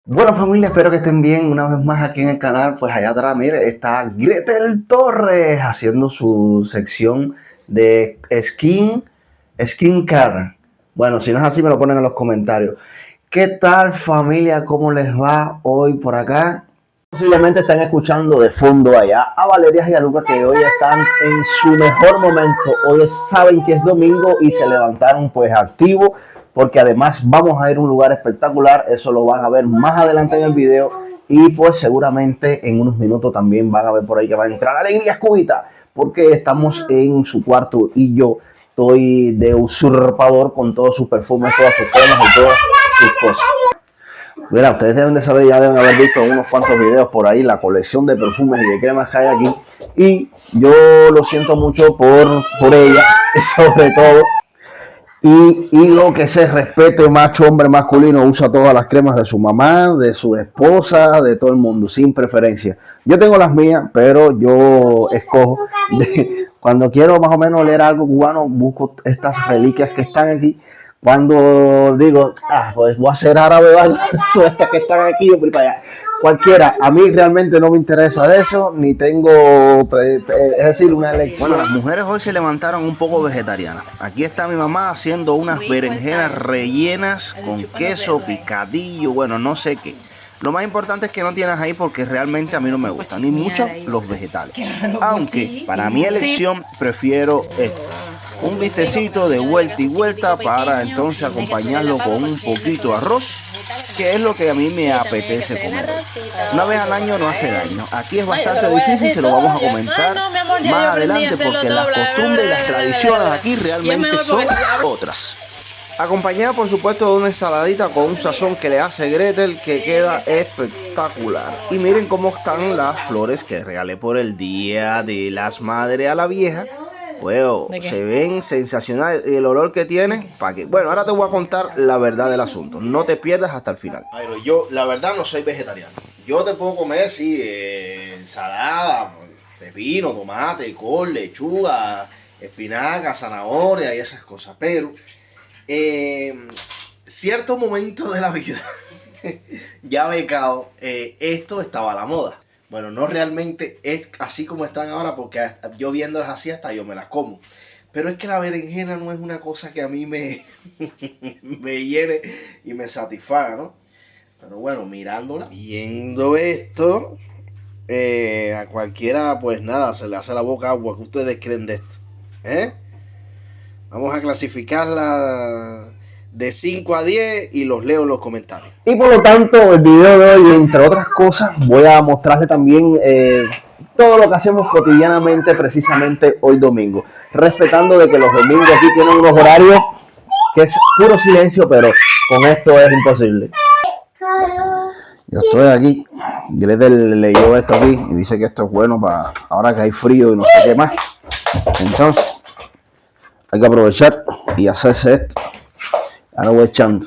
Bueno familia, espero que estén bien una vez más aquí en el canal. Pues allá atrás, mire, está Gretel Torres haciendo su sección de skincare. Bueno, si no es así me lo ponen en los comentarios. ¿Qué tal familia? ¿Cómo les va hoy por acá? Posiblemente están escuchando de fondo allá a Valeria y a Lucas, que hoy están en su mejor momento. Hoy saben que es domingo y se levantaron pues activos, porque además vamos a ir a un lugar espectacular. Eso lo van a ver más adelante en el video, y pues seguramente en unos minutos también van a ver por ahí que va a entrar Alegría Cubita, porque estamos en su cuarto y yo estoy de usurpador con todos sus perfumes, todas sus cremas y todas sus cosas. Mira, ustedes deben de saber, ya deben haber visto unos cuantos videos por ahí, la colección de perfumes y de cremas que hay aquí. Y yo lo siento mucho por ella, sobre todo. Y lo que se respete, macho, hombre masculino, usa todas las cremas de su mamá, de su esposa, de todo el mundo, sin preferencia. Yo tengo las mías, pero yo escojo. Cuando quiero más o menos leer algo cubano, busco estas reliquias que están aquí. Cuando digo, pues voy a ser árabe, ¿vale? Estas que están aquí, yo voy para allá. Cualquiera, a mí realmente no me interesa de eso, ni tengo, es decir, una elección. Bueno, las mujeres hoy se levantaron un poco vegetarianas. Aquí está mi mamá haciendo unas berenjenas rellenas con queso, picadillo, bueno, no sé qué. Lo más importante es que no tienes ahí, porque realmente a mí no me gustan ni mucho los vegetales. Aunque para mi elección prefiero esto. Un bistecito de vuelta y vuelta para entonces acompañarlo con un poquito de arroz, que es lo que a mí me apetece comer. Una vez al año no hace daño. Aquí es bastante difícil, se lo vamos a comentar más adelante, porque las costumbres y las tradiciones aquí realmente son otras. Acompañada por supuesto de una ensaladita con un sazón que le hace Gretel, que queda espectacular. Y miren cómo están las flores que regalé por el Día de las Madres a la vieja. Bueno, se ven sensacional, y el olor que tiene, ¿para qué? Bueno, ahora te voy a contar la verdad del asunto. No te pierdas hasta el final. Pero yo, la verdad, no soy vegetariano. Yo te puedo comer, sí, ensalada, pepino, tomate, col, lechuga, espinaca, zanahoria y esas cosas. Pero cierto momento de la vida, ya becado, esto estaba a la moda. Bueno, no realmente es así como están ahora, porque yo viéndolas así hasta yo me las como. Pero es que la berenjena no es una cosa que a mí me llene y me satisfaga, ¿no? Pero bueno, mirándola, viendo esto, a cualquiera, pues nada, se le hace la boca agua. ¿Qué ustedes creen de esto? Vamos a clasificarla de 5 a 10 y los leo en los comentarios. Y por lo tanto, el video de hoy, entre otras cosas, voy a mostrarle también todo lo que hacemos cotidianamente, precisamente hoy domingo. Respetando de que los domingos aquí tienen unos horarios que es puro silencio, pero con esto es imposible. Yo estoy aquí, Gretel leyó esto aquí y dice que esto es bueno para ahora que hay frío y no sé qué más. Entonces, hay que aprovechar y hacerse esto. Ahora voy echando.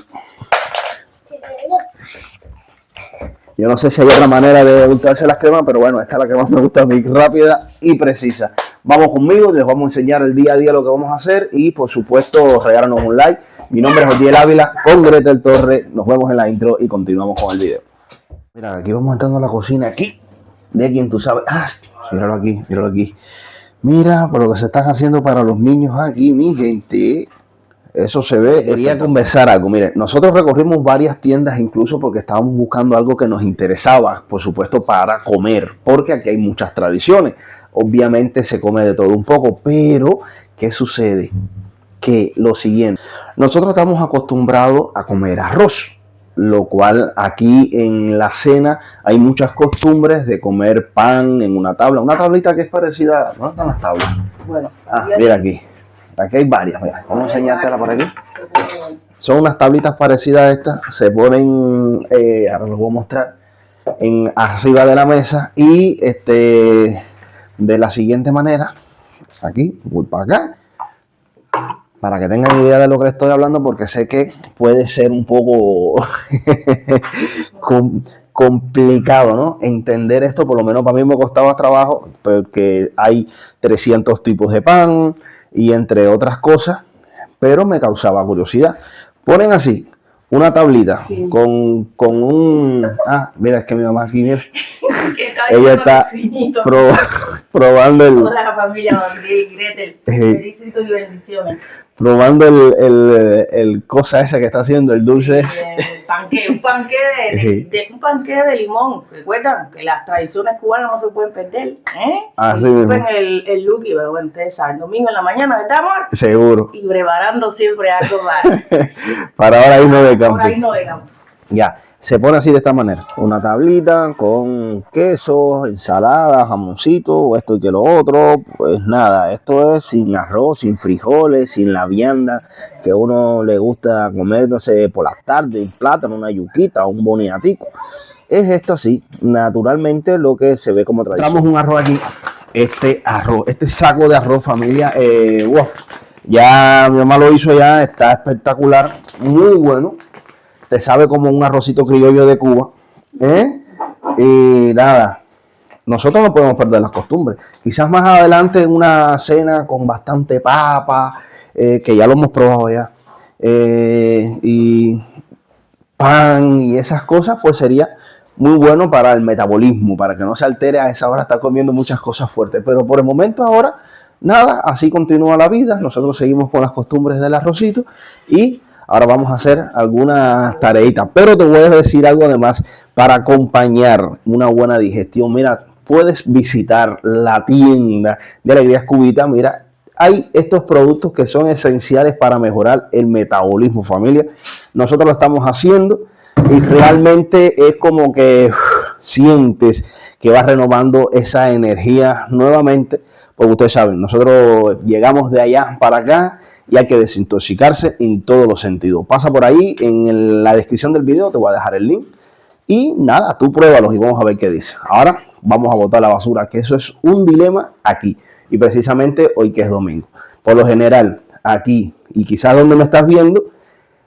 Yo no sé si hay otra manera de untarse las cremas, pero bueno, esta es la que más me gusta a mí, rápida y precisa. Vamos conmigo, les vamos a enseñar el día a día lo que vamos a hacer, y por supuesto regálanos un like. Mi nombre es Odiel Ávila con Gretel Torres. Nos vemos en la intro y continuamos con el video. Mira, aquí vamos entrando a la cocina, aquí, de quien tú sabes. Míralo aquí, míralo aquí. Mira, por lo que se están haciendo para los niños aquí, mi gente. Eso se ve. Quería conversar algo. Miren, nosotros recorrimos varias tiendas incluso porque estábamos buscando algo que nos interesaba, por supuesto, para comer, porque aquí hay muchas tradiciones. Obviamente se come de todo un poco, pero ¿qué sucede? Que lo siguiente, nosotros estamos acostumbrados a comer arroz, lo cual aquí en la cena hay muchas costumbres de comer pan en una tablita que es parecida. ¿Dónde están las tablas? Bueno, mira aquí. Aquí hay varias, mira, vamos a enseñártela por aquí. Son unas tablitas parecidas a estas, se ponen, ahora los voy a mostrar, arriba de la mesa, y de la siguiente manera, aquí, voy para acá, para que tengan idea de lo que les estoy hablando, porque sé que puede ser un poco complicado, ¿no? Entender esto. Por lo menos para mí me costaba trabajo, porque hay 300 tipos de pan, y entre otras cosas, pero me causaba curiosidad. Ponen así una tablita con un... Ah, mira, es que mi mamá aquí, mira. Ella está probando el... Hola, familia Gabriel y Gretel. Felicito y bendiciones. Probando el cosa esa que está haciendo, el dulce. Un panqué de limón. Recuerdan que las tradiciones cubanas no se pueden perder. Así mismo. El Lucky, pero bueno, ustedes saben, domingo en la mañana, ¿verdad, amor? Seguro. Y preparando siempre algo para ahora irnos de campo. Para irnos de campo. Ya, se pone así de esta manera. Una tablita con queso, ensalada, jamoncito, esto y que lo otro. Pues nada, esto es sin arroz, sin frijoles, sin la vianda que uno le gusta comer, no sé, por las tardes, un plátano, una yuquita, un boniatico. Es esto así, naturalmente lo que se ve como tradición. Traemos un arroz aquí, este saco de arroz, familia, ya mi mamá lo hizo ya, está espectacular, muy bueno. Te sabe como un arrocito criollo de Cuba, y nada, nosotros no podemos perder las costumbres. Quizás más adelante una cena con bastante papa, que ya lo hemos probado ya, y pan y esas cosas, pues sería muy bueno para el metabolismo, para que no se altere a esa hora estar comiendo muchas cosas fuertes. Pero por el momento ahora, nada, así continúa la vida. Nosotros seguimos con las costumbres del arrocito y ahora vamos a hacer algunas tareitas. Pero te voy a decir algo además para acompañar una buena digestión. Mira, puedes visitar la tienda de Alegrías Cubitas. Mira, hay estos productos que son esenciales para mejorar el metabolismo, familia. Nosotros lo estamos haciendo y realmente es como que sientes que vas renovando esa energía nuevamente. Porque ustedes saben, nosotros llegamos de allá para acá y hay que desintoxicarse en todos los sentidos. Pasa por ahí, en la descripción del video te voy a dejar el link. Y nada, tú pruébalos y vamos a ver qué dice. Ahora vamos a botar la basura, que eso es un dilema aquí. Y precisamente hoy que es domingo. Por lo general, aquí y quizás donde me estás viendo,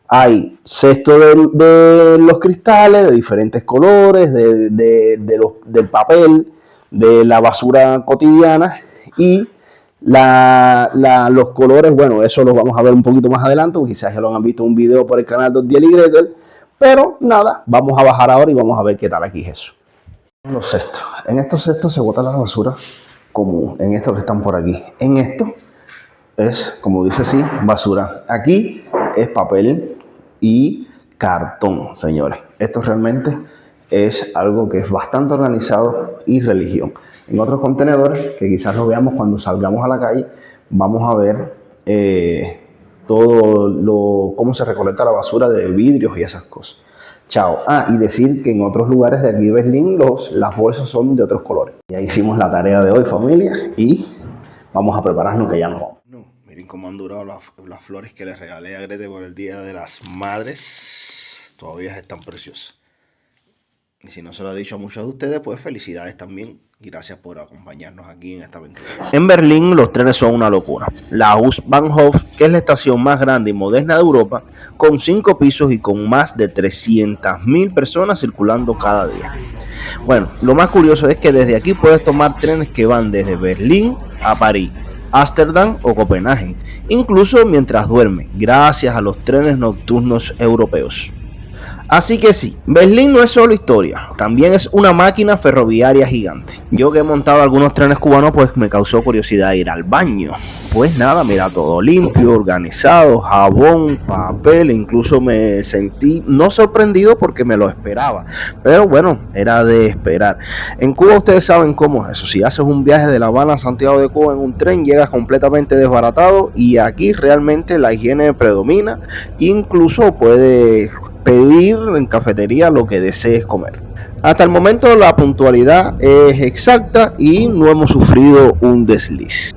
hay cesto de los cristales de diferentes colores, del papel, de la basura cotidiana y los colores, bueno, eso lo vamos a ver un poquito más adelante, porque quizás ya lo han visto en un video por el canal de Odiel y Gretel, pero nada, vamos a bajar ahora y vamos a ver qué tal aquí es eso. Los cestos. En estos cestos se bota la basura común, en estos que están por aquí. En esto es, como dice así, basura. Aquí es papel y cartón, señores. Esto realmente es algo que es bastante organizado y religión. En otros contenedores, que quizás lo veamos cuando salgamos a la calle, vamos a ver cómo se recolecta la basura de vidrios y esas cosas. Chao. Ah, y decir que en otros lugares de aquí de Berlín las bolsas son de otros colores. Ya hicimos la tarea de hoy, familia, y vamos a prepararnos que ya nos vamos. Miren cómo han durado las flores que les regalé a Grete por el Día de las Madres. Todavía están preciosas. Y si no se lo he dicho a muchos de ustedes, pues felicidades también. Gracias por acompañarnos aquí en esta aventura. En Berlín los trenes son una locura. La U-Bahnhof, que es la estación más grande y moderna de Europa, con 5 pisos y con más de 300.000 personas circulando cada día. Bueno, lo más curioso es que desde aquí puedes tomar trenes que van desde Berlín a París, Ámsterdam o Copenhague, incluso mientras duermes, gracias a los trenes nocturnos europeos. Así que sí, Berlín no es solo historia, también es una máquina ferroviaria gigante. Yo que he montado algunos trenes cubanos, pues me causó curiosidad ir al baño. Pues nada, mira, todo limpio, organizado, jabón, papel, incluso me sentí no sorprendido porque me lo esperaba. Pero bueno, era de esperar. En Cuba ustedes saben cómo es eso, si haces un viaje de La Habana a Santiago de Cuba en un tren, llegas completamente desbaratado y aquí realmente la higiene predomina, incluso puedes pedir en cafetería lo que desees comer. Hasta el momento la puntualidad es exacta y no hemos sufrido un desliz.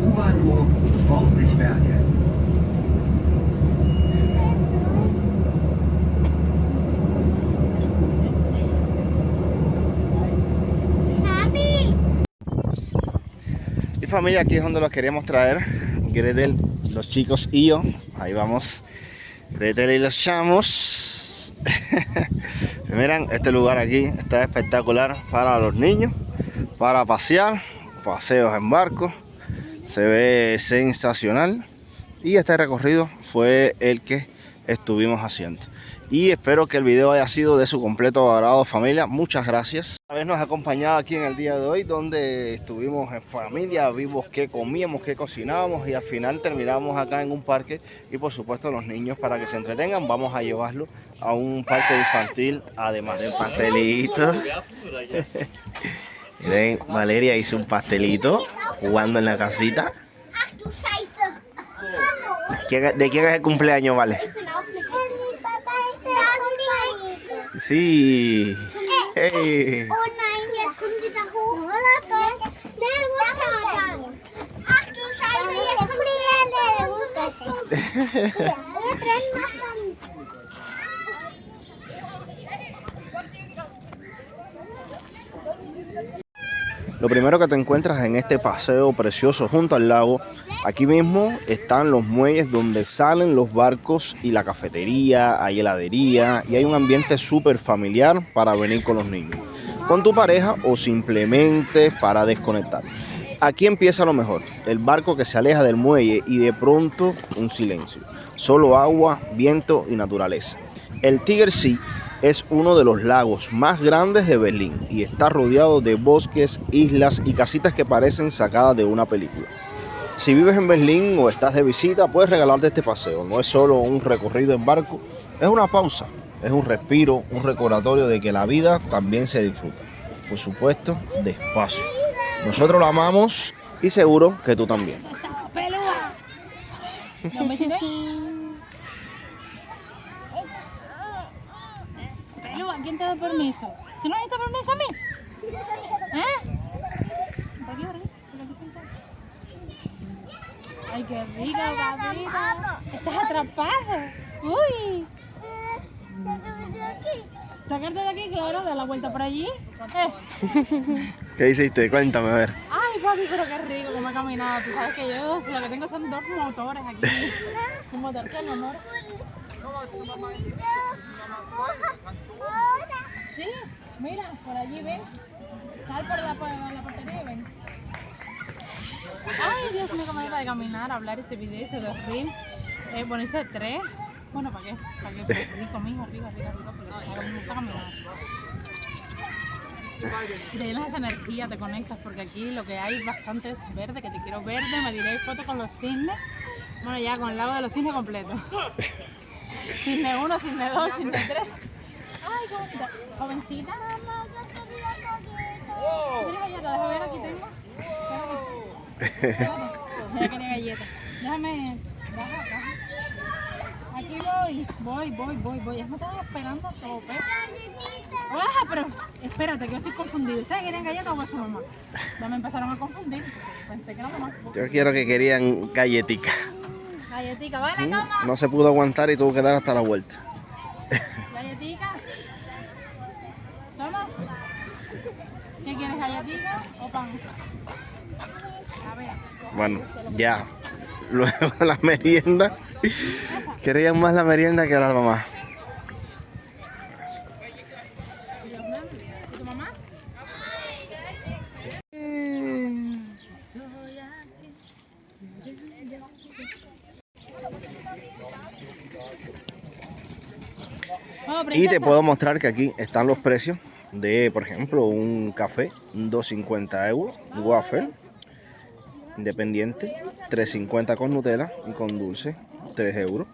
U-Bahnhof Borsigwerke. Y familia, aquí es donde los queríamos traer, Gretel, los chicos y yo. Ahí vamos, Gretel y los chamos. Miren, este lugar aquí está espectacular para los niños, para pasear, paseos en barco. Se ve sensacional. Y este recorrido fue el que estuvimos haciendo. Y espero que el video haya sido de su completo agrado, familia. Muchas gracias. Una vez nos ha acompañado aquí en el día de hoy, donde estuvimos en familia, vimos qué comíamos, qué cocinábamos y al final terminamos acá en un parque. Y por supuesto los niños, para que se entretengan, vamos a llevarlos a un parque infantil, además del pastelito. Miren, Valeria hizo un pastelito jugando en la casita. ¿De quién es el cumpleaños, Vale? Sí. Hey. Oh nein, jetzt kommen sie da hoch. Ach du Scheiße, jetzt kommt die Hände. Lo primero que te encuentras en este paseo precioso junto al lago, aquí mismo están los muelles donde salen los barcos y la cafetería, hay heladería y hay un ambiente súper familiar para venir con los niños, con tu pareja o simplemente para desconectar. Aquí empieza lo mejor, el barco que se aleja del muelle y de pronto un silencio, solo agua, viento y naturaleza. El Tigersee es uno de los lagos más grandes de Berlín y está rodeado de bosques, islas y casitas que parecen sacadas de una película. Si vives en Berlín o estás de visita, puedes regalarte este paseo. No es solo un recorrido en barco, es una pausa, es un respiro, un recordatorio de que la vida también se disfruta. Por supuesto, despacio. Nosotros lo amamos y seguro que tú también. ¿No me sirve? Pelúa, ¿quién te da permiso? ¿Tú no me diste permiso a mí? Por aquí, por aquí. Ay, qué rico, papita. Estás atrapado. Uy. Sacarte de aquí, claro, de la vuelta por allí. ¿Qué hiciste? Cuéntame, a ver. Ay, papi, pero qué rico como he caminado. Tú sabes que yo lo que tengo son dos motores aquí. Un motor que mi amor. Sí, mira, por allí ven. Sal por la portería y ven. Ay, Dios mío, qué manera de caminar, hablar ese video, ese de reel. Ponerse de tres. Bueno, ¿para qué? ¿Para qué? Rico, mijo, rico, porque me gusta caminar. Y te llenas esa energía, te conectas, porque aquí lo que hay bastante es verde, que te quiero verde, me diré fotos con los cisnes. Bueno, ya con el lago de los cisnes completo. Cisne 1, cisne 2, cisne 3. Ay, qué bonita. Jovencita. ¿Quieres galleta? Déjame ver, aquí tengo. Espérate. Ya quería galleta. Déjame. Baja. Aquí voy. Ya me están esperando a tope. ¡Ah! Pero espérate, que yo estoy confundida. ¿Ustedes querían galletas o fue su mamá? Ya me empezaron a confundir. Pensé que era mamá. Yo quiero que querían galletica. Galletica, ¿vale, cama? No se pudo aguantar y tuvo que dar hasta la vuelta. Galletica. Toma. ¿Qué quieres, galletica o pan? A ver. Bueno, ya. Luego de la merienda. Querían más la merienda que la mamá. ¿Y tu mamá? Y te puedo mostrar que aquí están los precios de, por ejemplo, un café, 2,50 euros, un waffle independiente, 3,50 con Nutella y con dulce, 3 euros.